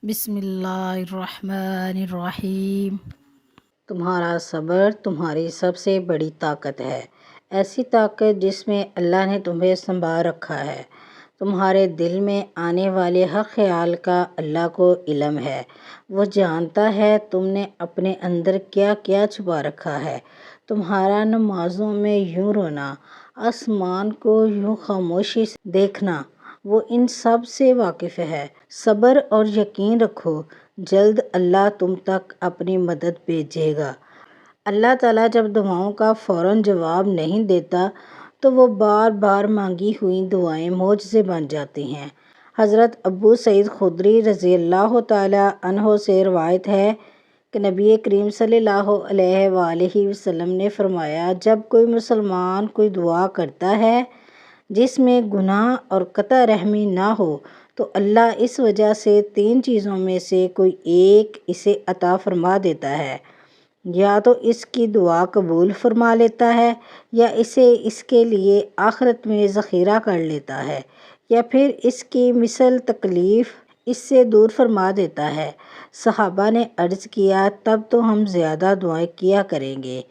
بسم اللہ الرحمن الرحیم۔ تمہارا صبر تمہاری سب سے بڑی طاقت ہے، ایسی طاقت جس میں اللہ نے تمہیں سنبھال رکھا ہے۔ تمہارے دل میں آنے والے ہر خیال کا اللہ کو علم ہے۔ وہ جانتا ہے تم نے اپنے اندر کیا کیا چھپا رکھا ہے۔ تمہارا نمازوں میں یوں رونا، آسمان کو یوں خاموشی سے دیکھنا، وہ ان سب سے واقف ہے۔ صبر اور یقین رکھو، جلد اللہ تم تک اپنی مدد بھیجے گا۔ اللہ تعالیٰ جب دعاؤں کا فوراً جواب نہیں دیتا تو وہ بار بار مانگی ہوئی دعائیں معجزے بن جاتی ہیں۔ حضرت ابو سعید خدری رضی اللہ تعالیٰ عنہ سے روایت ہے کہ نبی کریم صلی اللہ علیہ وآلہ وسلم نے فرمایا، جب کوئی مسلمان کوئی دعا کرتا ہے جس میں گناہ اور قطع رحمی نہ ہو تو اللہ اس وجہ سے 3 چیزوں میں سے کوئی ایک اسے عطا فرما دیتا ہے۔ یا تو اس کی دعا قبول فرما لیتا ہے، یا اسے اس کے لیے آخرت میں ذخیرہ کر لیتا ہے، یا پھر اس کی مثل تکلیف اس سے دور فرما دیتا ہے۔ صحابہ نے عرض کیا، تب تو ہم زیادہ دعائیں کیا کریں گے۔